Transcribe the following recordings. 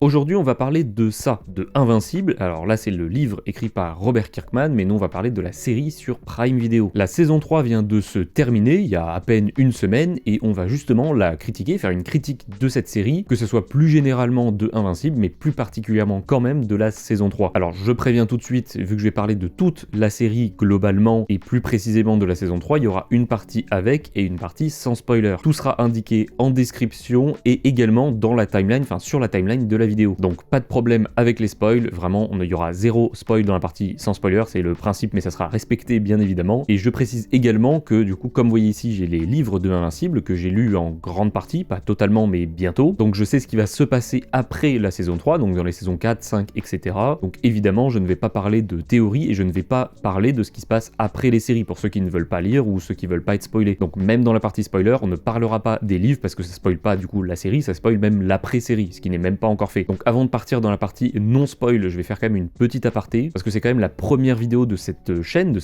Aujourd'hui, on va parler de ça, de Invincible. Alors là, c'est le livre écrit par Robert Kirkman, mais nous, on va parler de la série sur Prime Video. La saison 3 vient de se terminer, il y a à peine une semaine, et on va justement la critiquer, faire une critique de cette série, que ce soit plus généralement de Invincible, mais plus particulièrement quand même de la saison 3. Alors, je préviens tout de suite, vu que je vais parler de toute la série globalement, et plus précisément de la saison 3, il y aura une partie avec et une partie sans spoiler. Tout sera indiqué en description, et également dans la timeline, enfin sur la timeline de la vidéo. Donc pas de problème avec les spoils, vraiment il y aura zéro spoil dans la partie sans spoiler, c'est le principe mais ça sera respecté bien évidemment. Et je précise également que du coup comme vous voyez ici j'ai les livres de Invincible que j'ai lus en grande partie, pas totalement mais bientôt. Donc je sais ce qui va se passer après la saison 3, donc dans les saisons 4, 5, etc. Donc évidemment je ne vais pas parler de théorie et je ne vais pas parler de ce qui se passe après les séries pour ceux qui ne veulent pas lire ou ceux qui veulent pas être spoilés. Donc même dans la partie spoiler on ne parlera pas des livres parce que ça spoil pas du coup la série, ça spoil même l'après-série, ce qui n'est même pas encore fait. Donc avant de partir dans la partie non spoil, je vais faire quand même une petite aparté, parce que c'est quand même la première vidéo de cette chaîne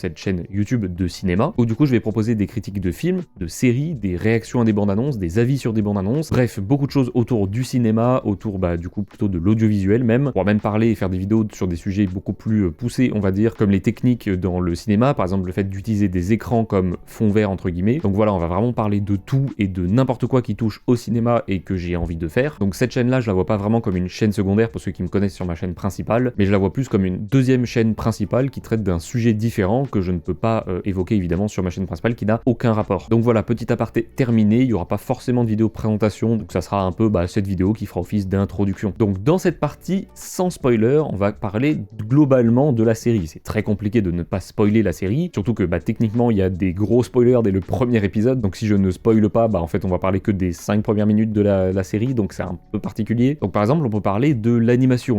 YouTube de cinéma, où du coup je vais proposer des critiques de films, de séries, des réactions à des bandes annonces, des avis sur des bandes annonces, bref, beaucoup de choses autour du cinéma, autour du coup plutôt de l'audiovisuel même. On va même parler et faire des vidéos sur des sujets beaucoup plus poussés, on va dire, comme les techniques dans le cinéma, par exemple le fait d'utiliser des écrans comme fond vert entre guillemets. Donc voilà, on va vraiment parler de tout et de n'importe quoi qui touche au cinéma et que j'ai envie de faire. Donc cette chaîne là, je la vois pas vraiment comme une chaîne secondaire pour ceux qui me connaissent sur ma chaîne principale, mais je la vois plus comme une deuxième chaîne principale qui traite d'un sujet différent que je ne peux pas évoquer évidemment sur ma chaîne principale qui n'a aucun rapport. Donc voilà, petit aparté terminé, il n'y aura pas forcément de vidéo présentation, donc ça sera un peu cette vidéo qui fera office d'introduction. Donc dans cette partie, sans spoiler, on va parler globalement de la série. C'est très compliqué de ne pas spoiler la série, surtout que techniquement il y a des gros spoilers dès le premier épisode, donc si je ne spoile pas, en fait on va parler que des 5 premières minutes de la série, donc c'est un peu particulier. Donc par exemple on peut parler de l'animation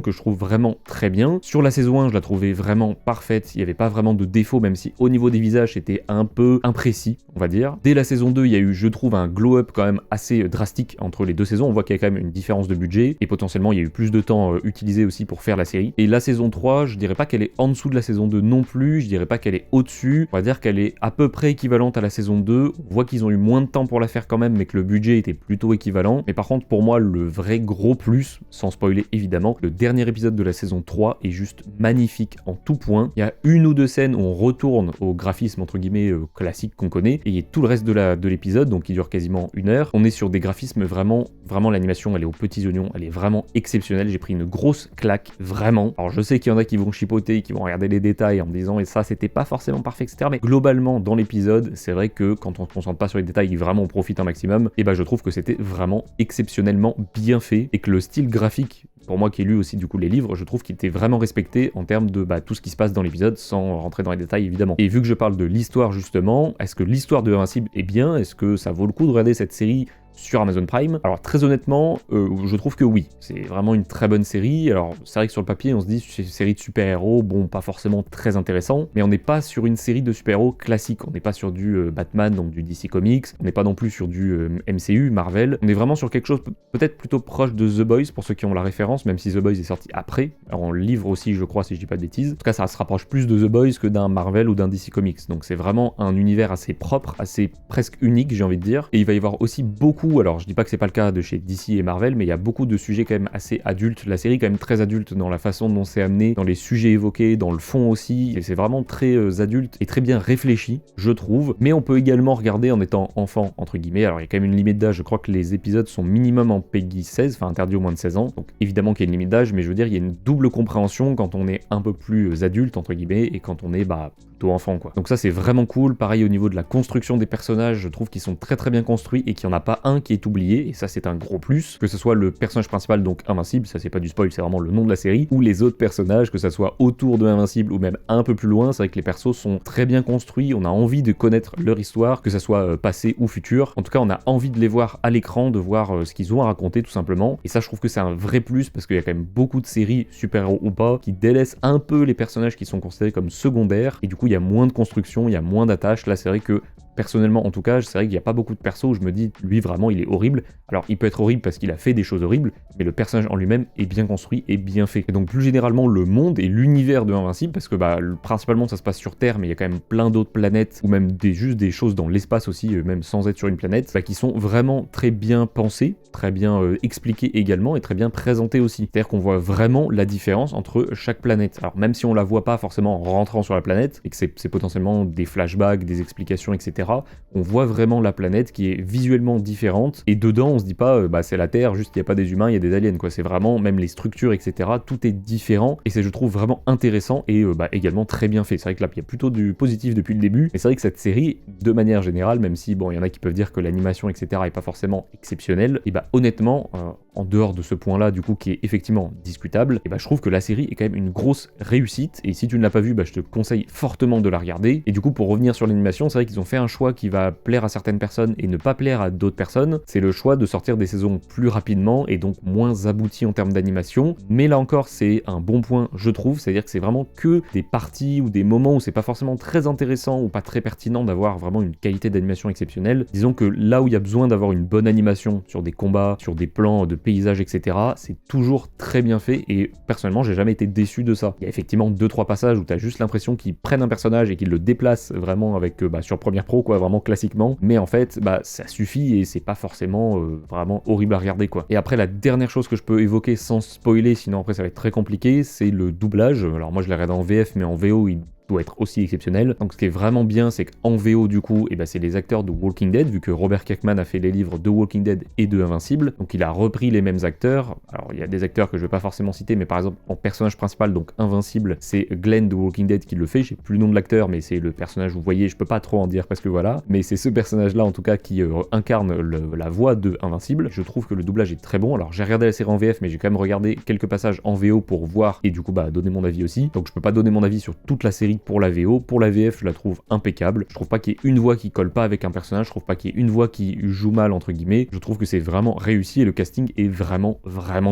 que je trouve vraiment très bien. Sur la saison 1, je la trouvais vraiment parfaite, il n'y avait pas vraiment de défaut, même si au niveau des visages c'était un peu imprécis, on va dire. Dès la saison 2, il y a eu, je trouve, un glow-up quand même assez drastique entre les deux saisons, on voit qu'il y a quand même une différence de budget, et potentiellement il y a eu plus de temps utilisé aussi pour faire la série. Et la saison 3, je dirais pas qu'elle est en dessous de la saison 2 non plus, je dirais pas qu'elle est au-dessus, on va dire qu'elle est à peu près équivalente à la saison 2, on voit qu'ils ont eu moins de temps pour la faire quand même, mais que le budget était plutôt équivalent. Mais par contre, pour moi, le vrai gros plus, sans spoiler évidemment, le dernier épisode de la saison 3 est juste magnifique en tout point. Il y a une ou deux scènes où on retourne au graphisme entre guillemets classique qu'on connaît, et il y a tout le reste de l'épisode, donc qui dure quasiment 1 heure. On est sur des graphismes vraiment l'animation, elle est aux petits oignons, elle est vraiment exceptionnelle. J'ai pris une grosse claque, vraiment. Alors je sais qu'il y en a qui vont chipoter, qui vont regarder les détails en me disant et ça c'était pas forcément parfait, etc. Mais globalement dans l'épisode, c'est vrai que quand on se concentre pas sur les détails et vraiment on profite un maximum, et je trouve que c'était vraiment exceptionnellement bien fait, et que le style graphique, pour moi qui ai lu aussi du coup les livres, je trouve qu'il était vraiment respecté en termes de tout ce qui se passe dans l'épisode, sans rentrer dans les détails évidemment. Et vu que je parle de l'histoire justement, est-ce que l'histoire de Invincible est bien? Est-ce que ça vaut le coup de regarder cette série sur Amazon Prime? Alors très honnêtement, je trouve que oui, c'est vraiment une très bonne série. Alors c'est vrai que sur le papier on se dit c'est une série de super-héros, bon pas forcément très intéressant, mais on n'est pas sur une série de super-héros classique, on n'est pas sur du Batman, donc du DC Comics, on n'est pas non plus sur du MCU, Marvel, on est vraiment sur quelque chose peut-être plutôt proche de The Boys pour ceux qui ont la référence, même si The Boys est sorti après, alors en livre aussi je crois si je dis pas de bêtises. En tout cas ça se rapproche plus de The Boys que d'un Marvel ou d'un DC Comics, donc c'est vraiment un univers assez propre, assez presque unique j'ai envie de dire, et il va y avoir aussi beaucoup, alors je dis pas que c'est pas le cas de chez DC et Marvel, mais il y a beaucoup de sujets quand même assez adultes, la série est quand même très adulte dans la façon dont c'est amené, dans les sujets évoqués, dans le fond aussi, et c'est vraiment très adulte et très bien réfléchi, je trouve, mais on peut également regarder en étant enfant, entre guillemets. Alors il y a quand même une limite d'âge, je crois que les épisodes sont minimum en PEGI 16, enfin interdit aux moins de 16 ans, donc évidemment qu'il y a une limite d'âge, mais je veux dire il y a une double compréhension quand on est un peu plus adulte, entre guillemets, et quand on est plutôt enfant quoi. Donc ça c'est vraiment cool. Pareil au niveau de la construction des personnages, je trouve qu'ils sont très bien construits et qu'il n'y en a pas un qui est oublié, et ça c'est un gros plus, que ce soit le personnage principal, donc Invincible, ça c'est pas du spoil, c'est vraiment le nom de la série, ou les autres personnages, que ça soit autour de Invincible ou même un peu plus loin. C'est vrai que les persos sont très bien construits, on a envie de connaître leur histoire, que ça soit passé ou futur, en tout cas on a envie de les voir à l'écran, de voir ce qu'ils ont à raconter tout simplement, et ça je trouve que c'est un vrai plus, parce qu'il y a quand même beaucoup de séries, super-héros ou pas, qui délaissent un peu les personnages qui sont considérés comme secondaires, et du coup il y a moins de construction, il y a moins d'attaches. Là c'est vrai que Personnellement, en tout cas, c'est vrai qu'il n'y a pas beaucoup de persos où je me dis, lui vraiment, il est horrible. Alors, il peut être horrible parce qu'il a fait des choses horribles, mais le personnage en lui-même est bien construit et bien fait. Et donc, plus généralement, le monde et l'univers de Invincible, parce que principalement, ça se passe sur Terre, mais il y a quand même plein d'autres planètes, ou même juste des choses dans l'espace aussi, même sans être sur une planète, qui sont vraiment très bien pensées, très bien expliquées également, et très bien présentées aussi. C'est-à-dire qu'on voit vraiment la différence entre chaque planète. Alors, même si on la voit pas forcément en rentrant sur la planète, et que c'est potentiellement des flashbacks, des explications, etc., on voit vraiment la planète qui est visuellement différente, et dedans on se dit pas c'est la Terre, juste il n'y a pas des humains, il y a des aliens, quoi. C'est vraiment, même les structures, etc., tout est différent, et c'est, je trouve, vraiment intéressant, et également très bien fait. C'est vrai que là, il y a plutôt du positif depuis le début, mais c'est vrai que cette série, de manière générale, même si, il y en a qui peuvent dire que l'animation, etc., est pas forcément exceptionnelle, et honnêtement, en dehors de ce point-là, du coup, qui est effectivement discutable, je trouve que la série est quand même une grosse réussite, et si tu ne l'as pas vue, je te conseille fortement de la regarder. Et du coup, pour revenir sur l'animation, c'est vrai qu'ils ont fait un choix qui va plaire à certaines personnes et ne pas plaire à d'autres personnes. C'est le choix de sortir des saisons plus rapidement et donc moins abouties en termes d'animation. Mais là encore, c'est un bon point, je trouve, c'est-à-dire que c'est vraiment que des parties ou des moments où c'est pas forcément très intéressant ou pas très pertinent d'avoir vraiment une qualité d'animation exceptionnelle. Disons que là où il y a besoin d'avoir une bonne animation sur des combats, sur des plans de paysages, etc., c'est toujours très bien fait, et personnellement, j'ai jamais été déçu de ça. Il y a effectivement 2-3 passages où t'as juste l'impression qu'ils prennent un personnage et qu'ils le déplacent vraiment avec sur première pro, quoi, vraiment classiquement, mais en fait ça suffit et c'est pas forcément vraiment horrible à regarder, quoi. Et après, la dernière chose que je peux évoquer sans spoiler, sinon après ça va être très compliqué, c'est le doublage. Alors moi je l'ai regardé en VF, mais en VO il doit être aussi exceptionnel. Donc ce qui est vraiment bien, c'est qu'en VO du coup, c'est les acteurs de Walking Dead, vu que Robert Kirkman a fait les livres de Walking Dead et de Invincible, donc il a repris les mêmes acteurs. Alors il y a des acteurs que je vais pas forcément citer, mais par exemple en personnage principal, donc Invincible, c'est Glenn de Walking Dead qui le fait. J'ai plus le nom de l'acteur, mais c'est le personnage, vous voyez, je peux pas trop en dire parce que voilà, mais c'est ce personnage là en tout cas qui incarne la voix de Invincible. Je trouve que le doublage est très bon. Alors j'ai regardé la série en VF, mais j'ai quand même regardé quelques passages en VO pour voir et du coup donner mon avis aussi. Donc je peux pas donner mon avis sur toute la série pour la VO. Pour la VF, je la trouve impeccable. Je trouve pas qu'il y ait une voix qui colle pas avec un personnage, je trouve pas qu'il y ait une voix qui joue mal, entre guillemets. Je trouve que c'est vraiment réussi et le casting est vraiment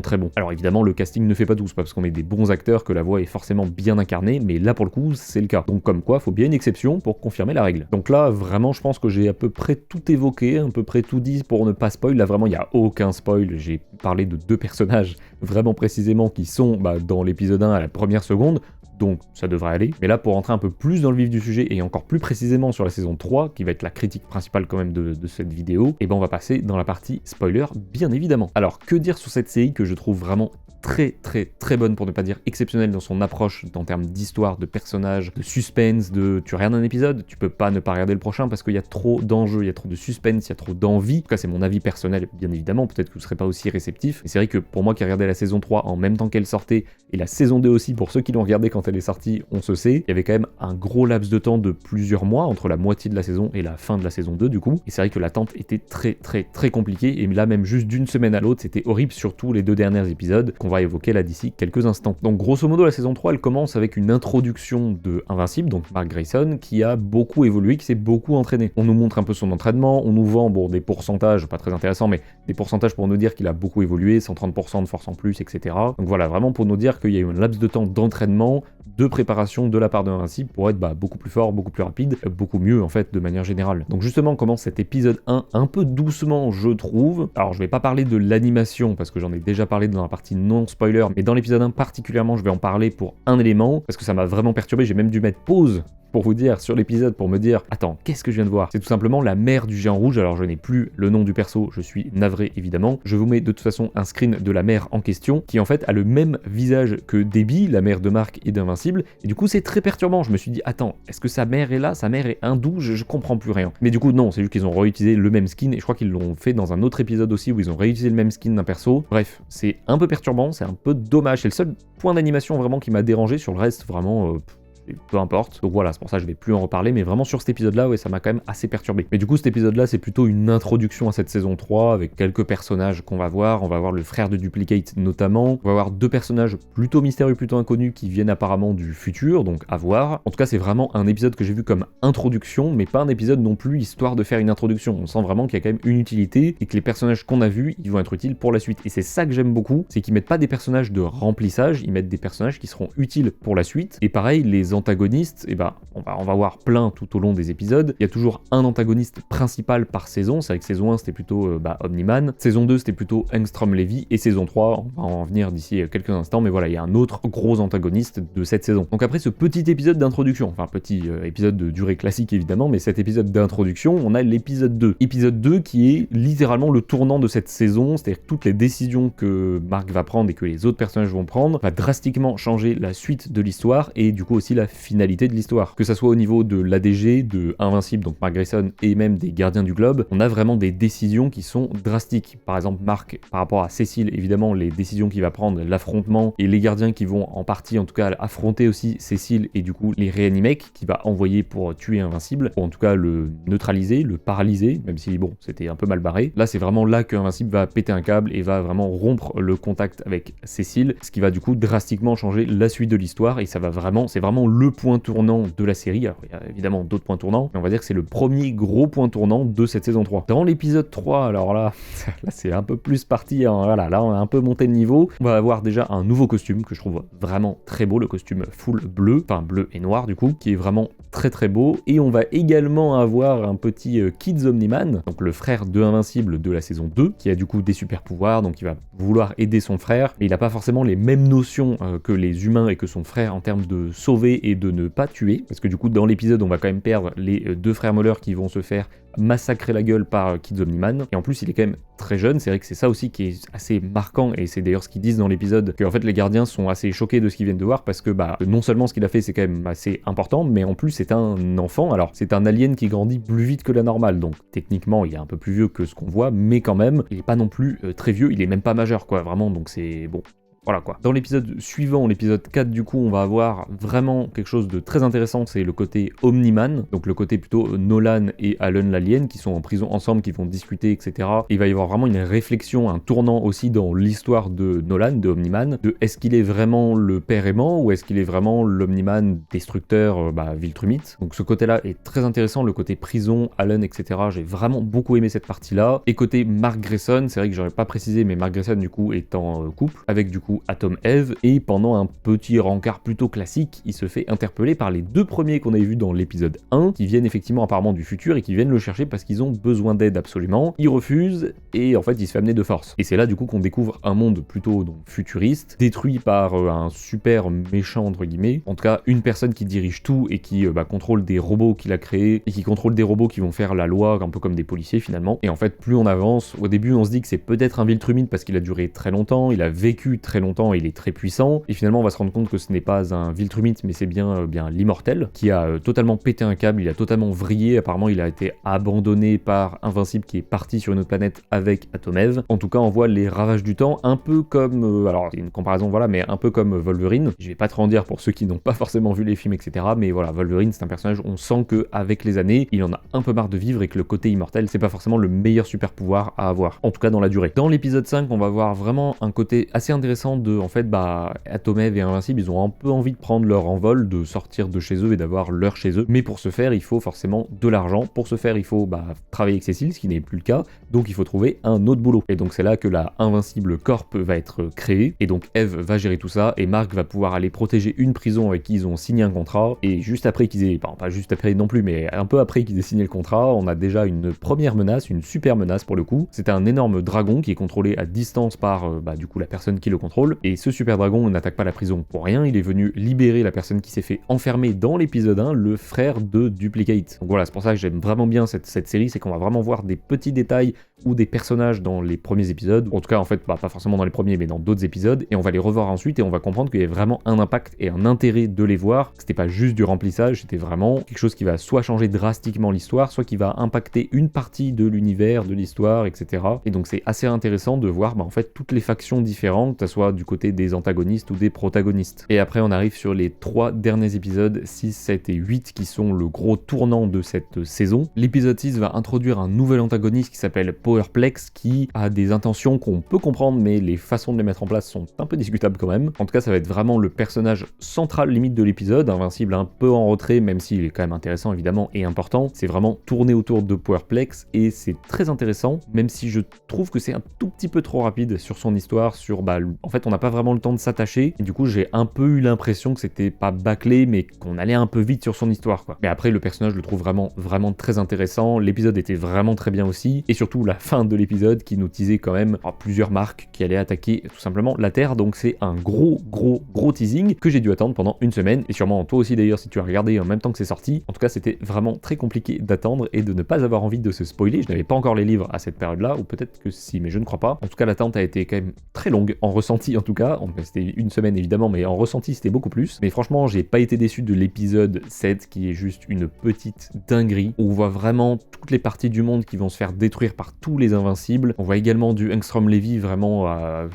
très bon. Alors évidemment, le casting ne fait pas tout, c'est pas parce qu'on met des bons acteurs que la voix est forcément bien incarnée, mais là pour le coup, c'est le cas. Donc comme quoi, faut bien une exception pour confirmer la règle. Donc là, vraiment, je pense que j'ai à peu près tout évoqué, à peu près tout dit pour ne pas spoil. Là vraiment, il y a aucun spoil. J'ai parlé de 2 personnages vraiment précisément qui sont dans l'épisode 1 à la première seconde. Donc ça devrait aller. Mais là, pour rentrer un peu plus dans le vif du sujet et encore plus précisément sur la saison 3, qui va être la critique principale quand même de cette vidéo, on va passer dans la partie spoiler, bien évidemment. Alors, que dire sur cette série que je trouve vraiment très bonne, pour ne pas dire exceptionnelle dans son approche en termes d'histoire, de personnages, de suspense, tu regardes un épisode, tu peux pas ne pas regarder le prochain parce qu'il y a trop d'enjeux, il y a trop de suspense, il y a trop d'envie. En tout cas, c'est mon avis personnel, bien évidemment, peut-être que vous serez pas aussi réceptif. Et c'est vrai que pour moi qui ai regardé la saison 3 en même temps qu'elle sortait, et la saison 2 aussi, pour ceux qui l'ont regardé quand elle est sortie, on se sait, il y avait quand même un gros laps de temps de plusieurs mois entre la moitié de la saison et la fin de la saison 2 du coup. Et c'est vrai que l'attente était très compliquée, et là même juste d'une semaine à l'autre, c'était horrible, surtout les 2 derniers épisodes, qu'on va évoquer là d'ici quelques instants. Donc grosso modo, la saison 3, elle commence avec une introduction de Invincible, donc Mark Grayson, qui a beaucoup évolué, qui s'est beaucoup entraîné. On nous montre un peu son entraînement, on nous vend des pourcentages, pas très intéressants, mais des pourcentages pour nous dire qu'il a beaucoup évolué, 130% de force en plus, etc. Donc voilà, vraiment pour nous dire qu'il y a eu un laps de temps d'entraînement, de préparation de la part de Invincible pour être beaucoup plus fort, beaucoup plus rapide, beaucoup mieux en fait de manière générale. Donc justement, on commence cet épisode 1 un peu doucement, je trouve. Alors je vais pas parler de l'animation parce que j'en ai déjà parlé dans la partie non spoiler, mais dans l'épisode 1 particulièrement, je vais en parler pour un élément parce que ça m'a vraiment perturbé. J'ai même dû mettre pause pour vous dire sur l'épisode, pour me dire attends, qu'est-ce que je viens de voir? C'est tout simplement la mère du géant rouge. Alors je n'ai plus le nom du perso, je suis navré évidemment. Je vous mets de toute façon un screen de la mère en question qui en fait a le même visage que Debbie, la mère de Mark et d'Invincible, et du coup c'est très perturbant. Je me suis dit attends, est-ce que sa mère est là? Sa mère est hindoue? Je comprends plus rien. Mais du coup non, c'est juste qu'ils ont réutilisé le même skin, et je crois qu'ils l'ont fait dans un autre épisode aussi où ils ont réutilisé le même skin d'un perso. Bref, c'est un peu perturbant, c'est un peu dommage. C'est le seul point d'animation vraiment qui m'a dérangé. Sur le reste vraiment peu importe. Donc voilà, c'est pour ça que je vais plus en reparler, mais vraiment sur cet épisode-là, ouais, ça m'a quand même assez perturbé. Mais du coup, cet épisode-là, c'est plutôt une introduction à cette saison 3, avec quelques personnages qu'on va voir. On va voir le frère de Duplicate notamment. On va voir 2 personnages plutôt mystérieux, plutôt inconnus, qui viennent apparemment du futur, donc à voir. En tout cas, c'est vraiment un épisode que j'ai vu comme introduction, mais pas un épisode non plus histoire de faire une introduction. On sent vraiment qu'il y a quand même une utilité, et que les personnages qu'on a vus, ils vont être utiles pour la suite. Et c'est ça que j'aime beaucoup, c'est qu'ils mettent pas des personnages de remplissage, ils mettent des personnages qui seront utiles pour la suite. Et pareil, les d'antagonistes, et ben on va voir plein tout au long des épisodes. Il y a toujours un antagoniste principal par saison. C'est vrai que saison 1 c'était plutôt Omni-Man, saison 2 c'était plutôt Angstrom Levy, et saison 3, on va en venir d'ici quelques instants, mais voilà, il y a un autre gros antagoniste de cette saison. Donc après ce petit épisode d'introduction, enfin petit épisode de durée classique évidemment, mais cet épisode d'introduction, on a l'épisode 2. Épisode 2 qui est littéralement le tournant de cette saison, c'est-à-dire que toutes les décisions que Mark va prendre et que les autres personnages vont prendre va drastiquement changer la suite de l'histoire et du coup aussi la finalité de l'histoire. Que ça soit au niveau de l'ADG, de Invincible, donc Mark Grayson, et même des Gardiens du Globe, on a vraiment des décisions qui sont drastiques. Par exemple, Mark, par rapport à Cécile, évidemment, les décisions qu'il va prendre, l'affrontement, et les gardiens qui vont en partie, en tout cas, affronter aussi Cécile, et du coup, les Reanimates, qu'il va envoyer pour tuer Invincible, ou en tout cas le neutraliser, le paralyser, même si, bon, c'était un peu mal barré. Là, c'est vraiment là que Invincible va péter un câble et va vraiment rompre le contact avec Cécile, ce qui va du coup drastiquement changer la suite de l'histoire, et ça va vraiment, c'est vraiment le point tournant de la série. Alors, il y a évidemment d'autres points tournants, mais on va dire que c'est le premier gros point tournant de cette saison 3. Dans l'épisode 3, alors là c'est un peu plus parti, hein, voilà, là on a un peu monté de niveau. On va avoir déjà un nouveau costume que je trouve vraiment très beau, le costume full bleu, enfin bleu et noir du coup, qui est vraiment très très beau, et on va également avoir un petit Kids Omni-Man, donc le frère de Invincible de la saison 2, qui a du coup des super pouvoirs, donc il va vouloir aider son frère, mais il n'a pas forcément les mêmes notions que les humains et que son frère en termes de sauver et de ne pas tuer, parce que du coup dans l'épisode on va quand même perdre les deux frères Muller qui vont se faire massacrer la gueule par Kids Omni-Man, et en plus il est quand même très jeune. C'est vrai que c'est ça aussi qui est assez marquant, et c'est d'ailleurs ce qu'ils disent dans l'épisode, qu'en fait les gardiens sont assez choqués de ce qu'ils viennent de voir, parce que non seulement ce qu'il a fait c'est quand même assez important, mais en plus c'est un enfant, alors c'est un alien qui grandit plus vite que la normale, donc techniquement il est un peu plus vieux que ce qu'on voit, mais quand même il est pas non plus très vieux, il est même pas majeur quoi, vraiment, donc c'est bon. Voilà quoi. Dans l'épisode suivant, l'épisode 4 du coup, on va avoir vraiment quelque chose de très intéressant, c'est le côté Omni-Man, donc le côté plutôt Nolan et Alan l'alien qui sont en prison ensemble, qui vont discuter, etc. Et il va y avoir vraiment une réflexion, un tournant aussi dans l'histoire de Nolan, de Omni-Man, de est-ce qu'il est vraiment le père aimant ou est-ce qu'il est vraiment l'Omni-Man destructeur, Viltrumite. Donc ce côté-là est très intéressant, le côté prison, Alan, etc. J'ai vraiment beaucoup aimé cette partie-là. Et côté Mark Grayson, c'est vrai que j'aurais pas précisé, mais Mark Grayson du coup est en couple avec du coup Atom Eve, et pendant un petit rencard plutôt classique, il se fait interpeller par les deux premiers qu'on avait vus dans l'épisode 1, qui viennent effectivement apparemment du futur et qui viennent le chercher parce qu'ils ont besoin d'aide absolument. Il refuse et en fait il se fait amener de force. Et c'est là du coup qu'on découvre un monde plutôt donc futuriste, détruit par un super méchant entre guillemets, en tout cas une personne qui dirige tout et qui contrôle des robots qu'il a créés et qui contrôle des robots qui vont faire la loi un peu comme des policiers finalement. Et en fait plus on avance, au début on se dit que c'est peut-être un Viltrumite parce qu'il a duré très longtemps, il a vécu très longtemps, il est très puissant, et finalement on va se rendre compte que ce n'est pas un Viltrumite mais c'est bien l'immortel qui a totalement pété un câble, il a totalement vrillé, apparemment il a été abandonné par Invincible qui est parti sur une autre planète avec Atom Eve. En tout cas on voit les ravages du temps, un peu comme, alors c'est une comparaison voilà, mais un peu comme Wolverine. Je vais pas trop en dire pour ceux qui n'ont pas forcément vu les films etc, mais voilà, Wolverine c'est un personnage, on sent que avec les années il en a un peu marre de vivre et que le côté immortel c'est pas forcément le meilleur super pouvoir à avoir, en tout cas dans la durée. Dans l'épisode 5 on va voir vraiment un côté assez intéressant de en fait Atom Eve et Invincible ils ont un peu envie de prendre leur envol, de sortir de chez eux et d'avoir leur chez eux, mais pour ce faire il faut forcément de l'argent, pour ce faire il faut travailler avec Cécile, ce qui n'est plus le cas, donc il faut trouver un autre boulot, et donc c'est là que la Invincible Corp va être créée, et donc Eve va gérer tout ça, et Mark va pouvoir aller protéger une prison avec qui ils ont signé un contrat, et juste après qu'ils aient, pas juste après non plus, mais un peu après qu'ils aient signé le contrat, on a déjà une première menace, une super menace pour le coup. C'est un énorme dragon qui est contrôlé à distance par du coup la personne qui le contrôle, et ce super dragon n'attaque pas la prison pour rien, il est venu libérer la personne qui s'est fait enfermer dans l'épisode 1, le frère de Duplicate. Donc voilà, c'est pour ça que j'aime vraiment bien cette série, c'est qu'on va vraiment voir des petits détails ou des personnages dans les premiers épisodes, en tout cas en fait pas forcément dans les premiers mais dans d'autres épisodes, et on va les revoir ensuite et on va comprendre qu'il y a vraiment un impact et un intérêt de les voir, que c'était pas juste du remplissage, c'était vraiment quelque chose qui va soit changer drastiquement l'histoire, soit qui va impacter une partie de l'univers, de l'histoire, etc. Et donc c'est assez intéressant de voir en fait toutes les factions différentes, que ce soit du côté des antagonistes ou des protagonistes. Et après on arrive sur les 3 derniers épisodes, 6, 7 et 8, qui sont le gros tournant de cette saison. L'épisode 6 va introduire un nouvel antagoniste qui s'appelle Powerplex, qui a des intentions qu'on peut comprendre, mais les façons de les mettre en place sont un peu discutables quand même. En tout cas ça va être vraiment le personnage central limite de l'épisode, Invincible un peu en retrait, même s'il est quand même intéressant évidemment et important. C'est vraiment tourné autour de Powerplex, et c'est très intéressant, même si je trouve que c'est un tout petit peu trop rapide sur son histoire, sur en fait fait on n'a pas vraiment le temps de s'attacher, et du coup j'ai un peu eu l'impression que c'était pas bâclé, mais qu'on allait un peu vite sur son histoire quoi. Mais après le personnage je le trouve vraiment très intéressant, l'épisode était vraiment très bien aussi, et surtout la fin de l'épisode qui nous teasait quand même plusieurs marques qui allaient attaquer tout simplement la Terre, donc c'est un gros teasing que j'ai dû attendre pendant une semaine, et sûrement toi aussi d'ailleurs si tu as regardé en même temps que c'est sorti. En tout cas c'était vraiment très compliqué d'attendre et de ne pas avoir envie de se spoiler. Je n'avais pas encore les livres à cette période-là, ou peut-être que si, mais je ne crois pas. En tout cas l'attente a été quand même très longue, en ressenti en tout cas, c'était une semaine évidemment, mais en ressenti c'était beaucoup plus. Mais franchement j'ai pas été déçu de l'épisode 7 qui est juste une petite dinguerie, où on voit vraiment toutes les parties du monde qui vont se faire détruire par tous les invincibles. On voit également du Angstrom Levy vraiment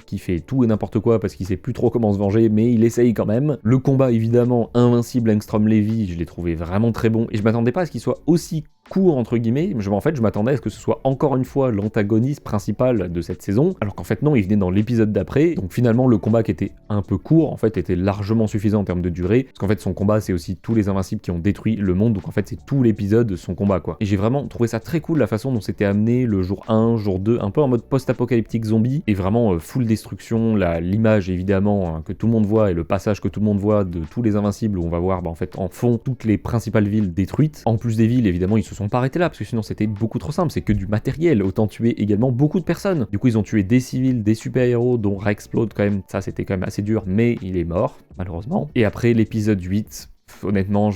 qui fait tout et n'importe quoi parce qu'il sait plus trop comment se venger, mais il essaye quand même. Le combat évidemment invincible Angstrom Levy, je l'ai trouvé vraiment très bon, et je m'attendais pas à ce qu'il soit aussi court entre guillemets. En fait je m'attendais à ce que ce soit encore une fois l'antagoniste principal de cette saison, alors qu'en fait non, il venait dans l'épisode d'après. Donc finalement le combat qui était un peu court en fait était largement suffisant en termes de durée, parce qu'en fait son combat c'est aussi tous les invincibles qui ont détruit le monde, donc en fait c'est tout l'épisode de son combat quoi. Et j'ai vraiment trouvé ça très cool la façon dont c'était amené le jour 1, jour 2, un peu en mode post-apocalyptique zombie, et vraiment full destruction, l'image évidemment que tout le monde voit, et le passage que tout le monde voit de tous les invincibles, où on va voir en fait en fond toutes les principales villes détruites. En plus des villes évidemment ils se sont pas arrêtés là, parce que sinon c'était beaucoup trop simple, c'est que du matériel, autant tuer également beaucoup de personnes. Du coup ils ont tué des civils, des super-héros, dont Rexplode quand même, ça c'était quand même assez dur, mais il est mort, malheureusement. Et après l'épisode 8, honnêtement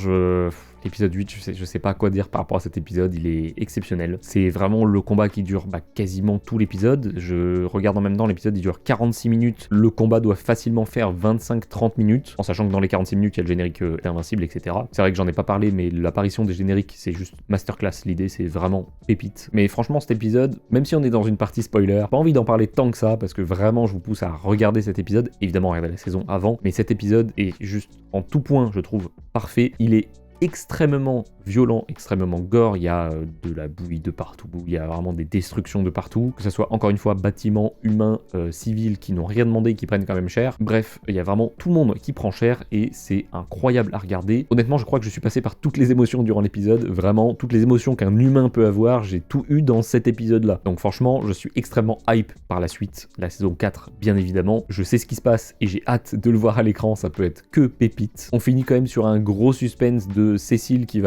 l'épisode 8, je sais pas quoi dire par rapport à cet épisode, il est exceptionnel. C'est vraiment le combat qui dure quasiment tout l'épisode. Je regarde en même temps, l'épisode il dure 46 minutes, le combat doit facilement faire 25-30 minutes, en sachant que dans les 46 minutes il y a le générique invincible, etc. C'est vrai que j'en ai pas parlé, mais l'apparition des génériques c'est juste masterclass, l'idée c'est vraiment pépite. Mais franchement cet épisode, même si on est dans une partie spoiler, pas envie d'en parler tant que ça, parce que vraiment je vous pousse à regarder cet épisode, évidemment regardez la saison avant, mais cet épisode est juste en tout point je trouve parfait. Il est extrêmement violent, extrêmement gore, il y a de la bouillie de partout, il y a vraiment des destructions de partout, que ce soit encore une fois bâtiments, humains, civils qui n'ont rien demandé, qui prennent quand même cher. Bref, il y a vraiment tout le monde qui prend cher et c'est incroyable à regarder. Honnêtement, je crois que je suis passé par toutes les émotions durant l'épisode, vraiment toutes les émotions qu'un humain peut avoir, j'ai tout eu dans cet épisode-là. Donc franchement, je suis extrêmement hype par la suite, la saison 4 bien évidemment. Je sais ce qui se passe et j'ai hâte de le voir à l'écran, ça peut être que pépite. On finit quand même sur un gros suspense de Cécile qui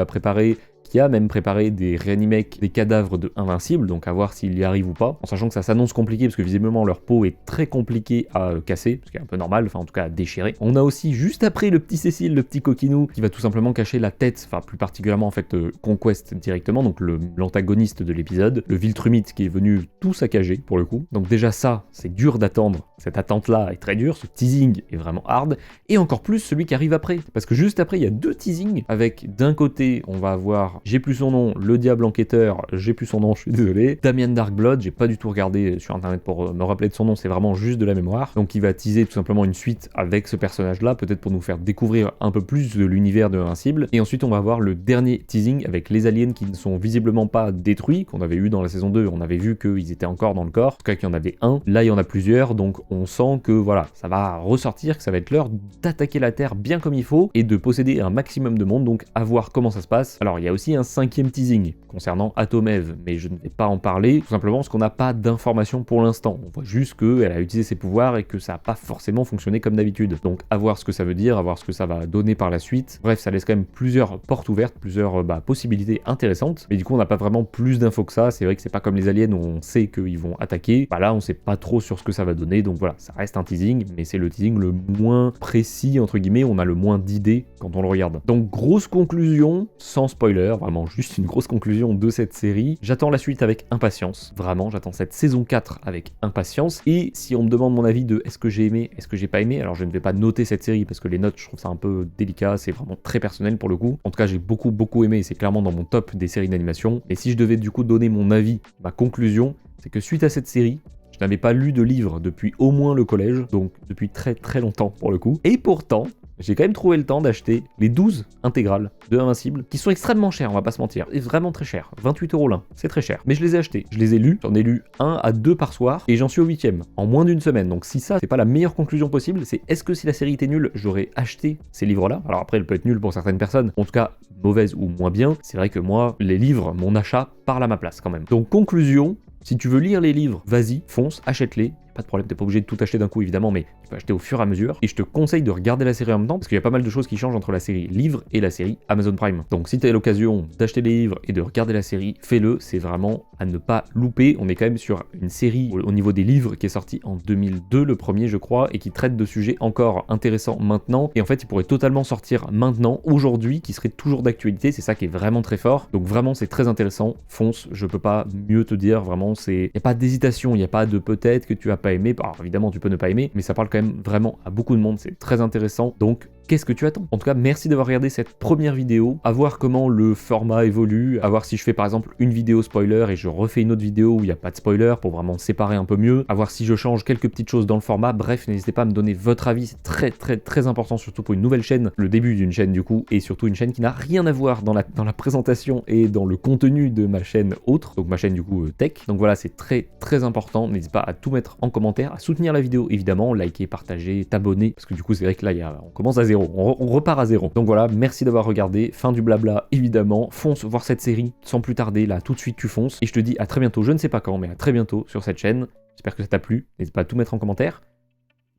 a même préparé des reanimates des cadavres de Invincible, donc à voir s'il y arrive ou pas, en sachant que ça s'annonce compliqué parce que visiblement leur peau est très compliquée à casser, ce qui est un peu normal, enfin en tout cas à déchirer. On a aussi juste après le petit Cécile, le petit coquinou, qui va tout simplement cacher la tête, enfin plus particulièrement en fait Conquest directement, donc l'antagoniste de l'épisode, le Viltrumite qui est venu tout saccager pour le coup. Donc déjà ça, c'est dur d'attendre, cette attente-là est très dure, ce teasing est vraiment hard, et encore plus celui qui arrive après, parce que juste après il y a deux teasings, avec d'un côté on va avoir j'ai plus son nom, le diable enquêteur, j'ai plus son nom, je suis désolé. Damien Darkblood, j'ai pas du tout regardé sur internet pour me rappeler de son nom, c'est vraiment juste de la mémoire. Donc il va teaser tout simplement une suite avec ce personnage-là, peut-être pour nous faire découvrir un peu plus de l'univers de Invincible. Et ensuite on va avoir le dernier teasing avec les aliens qui ne sont visiblement pas détruits, qu'on avait eu dans la saison 2, on avait vu qu'ils étaient encore dans le corps, en tout cas qu'il y en avait un, là il y en a plusieurs, donc on sent que voilà, ça va ressortir, que ça va être l'heure d'attaquer la Terre bien comme il faut, et de posséder un maximum de monde, donc à voir comment ça se passe. Alors il y a aussi un 5e teasing concernant Atomev, mais je ne vais pas en parler, tout simplement parce qu'on n'a pas d'informations pour l'instant. On voit juste qu'elle a utilisé ses pouvoirs et que ça n'a pas forcément fonctionné comme d'habitude. Donc à voir ce que ça veut dire, à voir ce que ça va donner par la suite. Bref, ça laisse quand même plusieurs portes ouvertes, plusieurs possibilités intéressantes, mais du coup on n'a pas vraiment plus d'infos que ça. C'est vrai que c'est pas comme les aliens où on sait qu'ils vont attaquer. Là on sait pas trop sur ce que ça va donner, donc voilà, ça reste un teasing, mais c'est le teasing le moins précis entre guillemets, on a le moins d'idées quand on le regarde. Donc grosse conclusion, sans spoiler, vraiment juste une grosse conclusion de cette série. J'attends la suite avec impatience, vraiment, j'attends cette saison 4 avec impatience, et si on me demande mon avis de est-ce que j'ai aimé, est-ce que j'ai pas aimé, alors je ne vais pas noter cette série parce que les notes, je trouve ça un peu délicat, c'est vraiment très personnel pour le coup. En tout cas, j'ai beaucoup aimé, et c'est clairement dans mon top des séries d'animation, et si je devais du coup donner mon avis, ma conclusion, c'est que suite à cette série, je n'avais pas lu de livre depuis au moins le collège, donc depuis très longtemps pour le coup, et pourtant, j'ai quand même trouvé le temps d'acheter les 12 intégrales de Invincible, qui sont extrêmement chères, on va pas se mentir, et vraiment très chères, 28€ l'un, c'est très cher. Mais je les ai achetés, je les ai lus, j'en ai lu 1 à 2 par soir, et j'en suis au 8e, en moins d'une semaine. Donc si ça, c'est pas la meilleure conclusion possible, c'est est-ce que si la série était nulle, j'aurais acheté ces livres-là? Alors après, elle peut être nulle pour certaines personnes, en tout cas, mauvaise ou moins bien. C'est vrai que moi, les livres, mon achat parle à ma place quand même. Donc conclusion, si tu veux lire les livres, vas-y, fonce, achète-les, pas de problème, t'es pas obligé de tout acheter d'un coup évidemment, mais tu peux acheter au fur et à mesure. Et je te conseille de regarder la série en même temps, parce qu'il y a pas mal de choses qui changent entre la série livre et la série Amazon Prime. Donc si t'as l'occasion d'acheter les livres et de regarder la série, fais-le, c'est vraiment à ne pas louper. On est quand même sur une série au niveau des livres qui est sortie en 2002, le premier je crois, et qui traite de sujets encore intéressants maintenant. Et en fait, il pourrait totalement sortir maintenant, aujourd'hui, qui serait toujours d'actualité. C'est ça qui est vraiment très fort. Donc vraiment, c'est très intéressant. Fonce, je peux pas mieux te dire. Vraiment, il n'y a pas d'hésitation, il n'y a pas de peut-être que tu vas pas aimer. Alors évidemment, tu peux ne pas aimer, mais ça parle quand même vraiment à beaucoup de monde. C'est très intéressant. Donc qu'est-ce que tu attends? En tout cas, merci d'avoir regardé cette première vidéo, à voir comment le format évolue, à voir si je fais par exemple une vidéo spoiler et je refais une autre vidéo où il n'y a pas de spoiler pour vraiment séparer un peu mieux, à voir si je change quelques petites choses dans le format. Bref, n'hésitez pas à me donner votre avis, c'est très important, surtout pour une nouvelle chaîne, le début d'une chaîne du coup, et surtout une chaîne qui n'a rien à voir dans la présentation et dans le contenu de ma chaîne autre, donc ma chaîne du coup tech. Donc voilà, c'est très important, n'hésitez pas à tout mettre en commentaire, à soutenir la vidéo évidemment, liker, partager, t'abonner, parce que du coup c'est vrai que là on commence à zéro. On repart à zéro. Donc voilà, merci d'avoir regardé. Fin du blabla, évidemment. Fonce voir cette série sans plus tarder. Là, tout de suite, tu fonces. Et je te dis à très bientôt. Je ne sais pas quand, mais à très bientôt sur cette chaîne. J'espère que ça t'a plu. N'hésite pas à tout mettre en commentaire.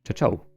Ciao, ciao.